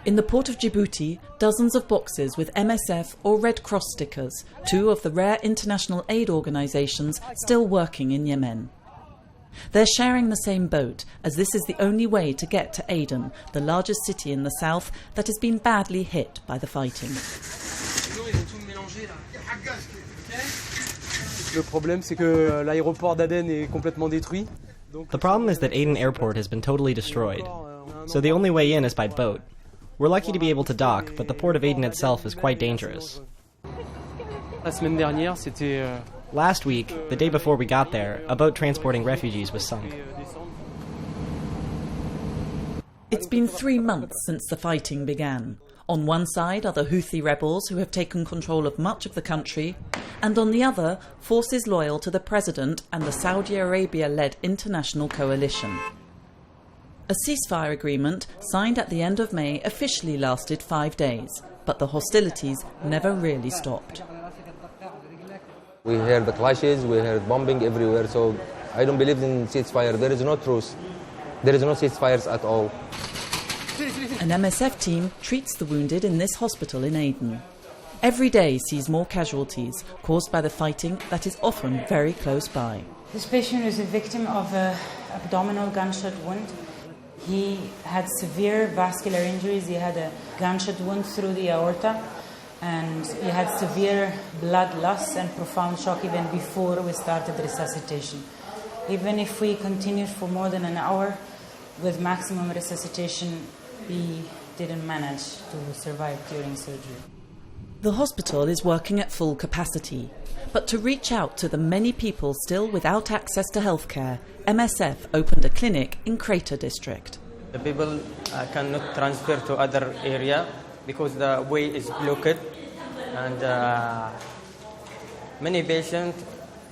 In the port of Djibouti, dozens of boxes with MSF or Red Cross stickers, two of the rare international aid organisations still working in Yemen. They're sharing the same boat, as this is the only way to get to Aden, the largest city in the south that has been badly hit by the fighting. The problem is that Aden Airport has been totally destroyed, so the only way in is by boat. We're lucky to be able to dock, but the port of Aden itself is quite dangerous. Last week, the day before we got there, a boat transporting refugees was sunk. It's been 3 months since the fighting began. On one side are the Houthi rebels who have taken control of much of the country, and on the other, forces loyal to the president and the Saudi Arabia-led international coalition. A ceasefire agreement, signed at the end of May, officially lasted 5 days, but the hostilities never really stopped. We heard the clashes, we heard bombing everywhere, so I don't believe in ceasefire. There is no truce. There is no ceasefires at all. An MSF team treats the wounded in this hospital in Aden. Every day sees more casualties caused by the fighting that is often very close by. This patient is a victim of an abdominal gunshot wound. He had severe vascular injuries. He had a gunshot wound through the aorta, and he had severe blood loss and profound shock even before we started resuscitation. Even if we continued for more than an hour with maximum resuscitation, he didn't manage to survive during surgery. The hospital is working at full capacity, but to reach out to the many people still without access to healthcare, MSF opened a clinic in Crater district. The people cannot transfer to other area because the way is blocked, and many patients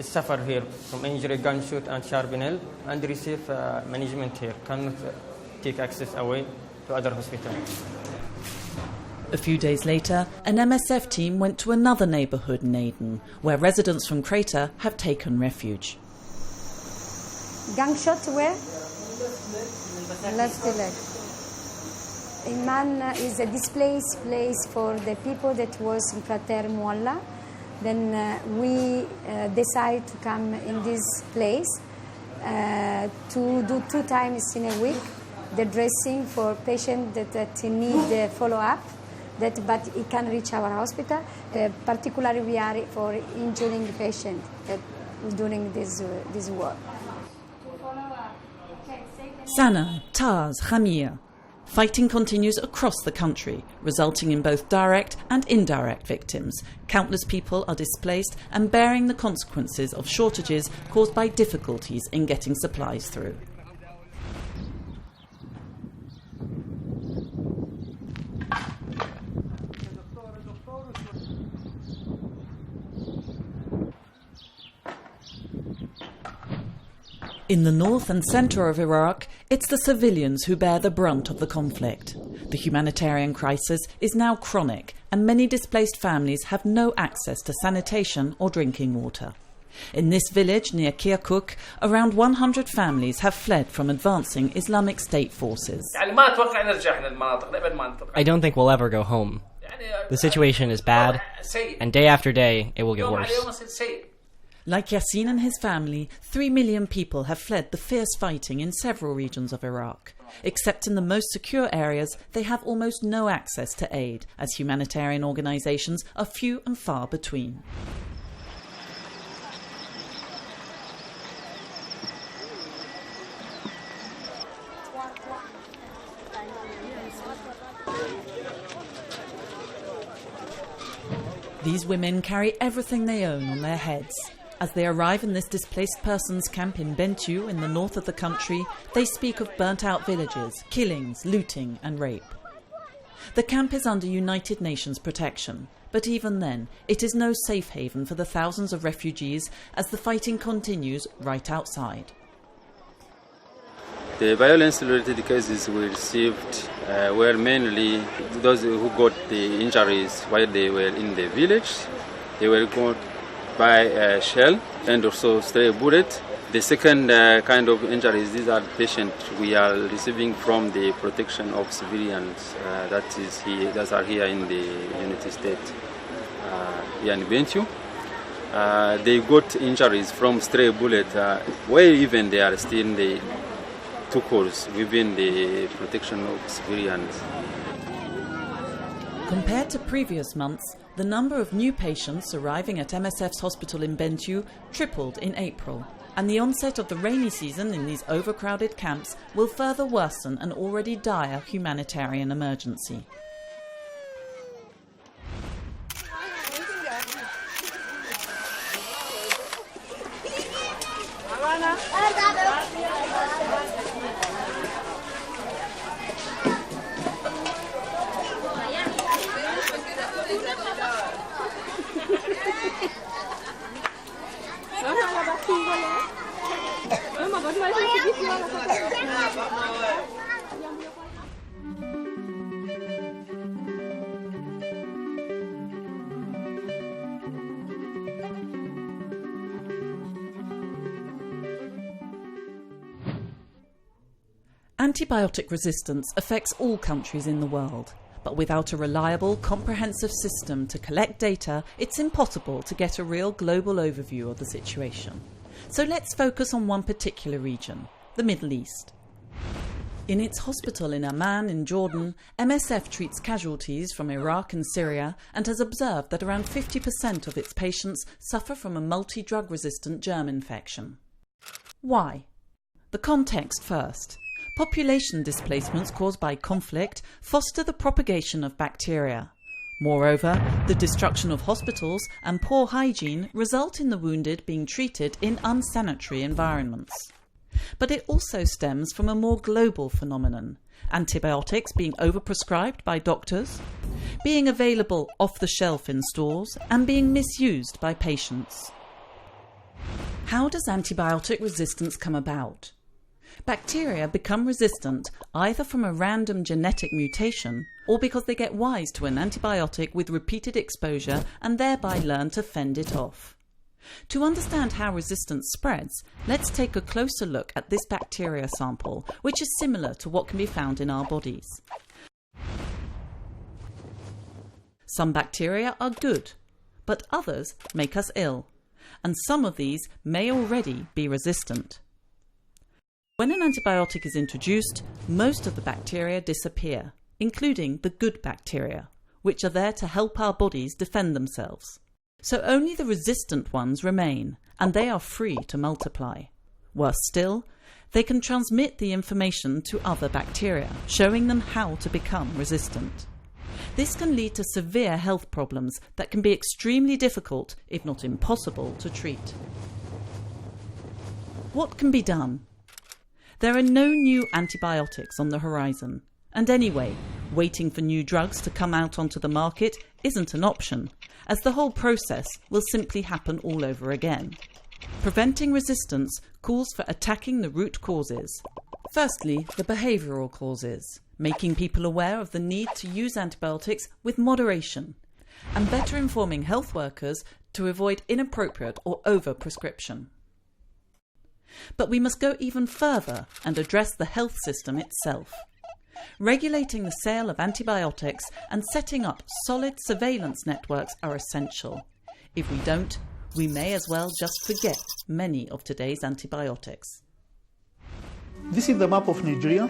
suffer here from injury, gunshot and shrapnel, and receive management here, cannot take access away to other hospitals. A few days later, an MSF team went to another neighbourhood in Aden, where residents from Crater have taken refuge. Gunshot where? Left leg. Iman is a displaced place for the people that was in Crater Mualla. Then we decide to come in this place to do 2 times in a week the dressing for patients that need follow-up. But it can reach our hospital. Particularly, we are for injuring patients during this war. Sana, Taz, Khamir. Fighting continues across the country, resulting in both direct and indirect victims. Countless people are displaced and bearing the consequences of shortages caused by difficulties in getting supplies through. In the north and centre of Iraq, it's the civilians who bear the brunt of the conflict. The humanitarian crisis is now chronic, and many displaced families have no access to sanitation or drinking water. In this village near Kirkuk, around 100 families have fled from advancing Islamic State forces. I don't think we'll ever go home. The situation is bad, and day after day it will get worse. Like Yassin and his family, 3 million people have fled the fierce fighting in several regions of Iraq. Except in the most secure areas, they have almost no access to aid, as humanitarian organisations are few and far between. These women carry everything they own on their heads. As they arrive in this displaced persons camp in Bentiu in the north of the country, they speak of burnt-out villages, killings, looting and rape. The camp is under United Nations protection, but even then, it is no safe haven for the thousands of refugees as the fighting continues right outside. The violence-related cases we received were mainly those who got the injuries while they were in the village. They were got by a shell and also stray bullet, The second kind of injuries, these are patients we are receiving from the protection of civilians that are here in the United States, here in Bentiu. They got injuries from stray bullets, where even they are still in the two course within the protection of civilians. Compared to previous months, the number of new patients arriving at MSF's hospital in Bentiu tripled in April, and the onset of the rainy season in these overcrowded camps will further worsen an already dire humanitarian emergency. Antibiotic resistance affects all countries in the world, but without a reliable, comprehensive system to collect data, it's impossible to get a real global overview of the situation. So let's focus on one particular region, the Middle East. In its hospital in Amman in Jordan, MSF treats casualties from Iraq and Syria and has observed that around 50% of its patients suffer from a multi-drug resistant germ infection. Why? The context first. Population displacements caused by conflict foster the propagation of bacteria. Moreover, the destruction of hospitals and poor hygiene result in the wounded being treated in unsanitary environments. But it also stems from a more global phenomenon: antibiotics being overprescribed by doctors, being available off the shelf in stores, and being misused by patients. How does antibiotic resistance come about? Bacteria become resistant either from a random genetic mutation or because they get wise to an antibiotic with repeated exposure and thereby learn to fend it off. To understand how resistance spreads, let's take a closer look at this bacteria sample, which is similar to what can be found in our bodies. Some bacteria are good, but others make us ill, and some of these may already be resistant. When an antibiotic is introduced, most of the bacteria disappear, including the good bacteria, which are there to help our bodies defend themselves. So only the resistant ones remain, and they are free to multiply. Worse still, they can transmit the information to other bacteria, showing them how to become resistant. This can lead to severe health problems that can be extremely difficult, if not impossible, to treat. What can be done? There are no new antibiotics on the horizon, and anyway, waiting for new drugs to come out onto the market isn't an option, as the whole process will simply happen all over again. Preventing resistance calls for attacking the root causes. Firstly, the behavioural causes, making people aware of the need to use antibiotics with moderation, and better informing health workers to avoid inappropriate or over-prescription. But we must go even further and address the health system itself. Regulating the sale of antibiotics and setting up solid surveillance networks are essential. If we don't, we may as well just forget many of today's antibiotics. This is the map of Nigeria.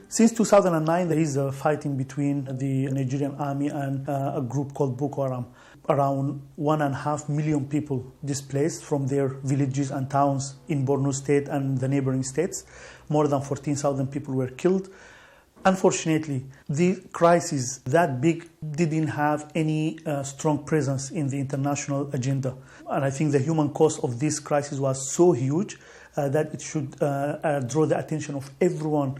Since 2009, there is a fighting between the Nigerian army and a group called Boko Haram. Around 1.5 million people displaced from their villages and towns in Borno State and the neighboring states. More than 14,000 people were killed. Unfortunately, the crisis that big didn't have any strong presence in the international agenda. And I think the human cost of this crisis was so huge that it should draw the attention of everyone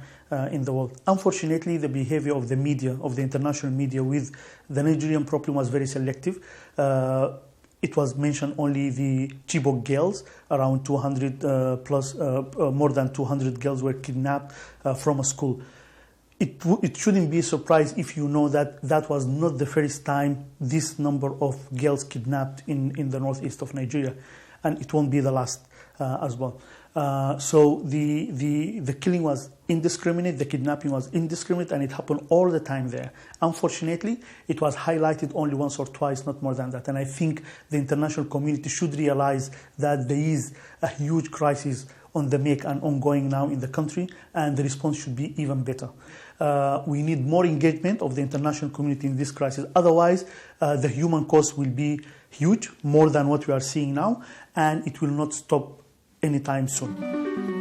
in the world. Unfortunately, the behavior of the media, of the international media with the Nigerian problem was very selective. It was mentioned only the Chibok girls, around 200 more than 200 girls were kidnapped from a school. it shouldn't be a surprise if you know that that was not the first time this number of girls kidnapped in the northeast of Nigeria, and it won't be the last as well. So the killing was indiscriminate, the kidnapping was indiscriminate, and it happened all the time there. Unfortunately, it was highlighted only once or twice, not more than that. And I think the international community should realize that there is a huge crisis on the make and ongoing now in the country, and the response should be even better. We need more engagement of the international community in this crisis. Otherwise, the human cost will be huge, more than what we are seeing now, and it will not stop anytime soon.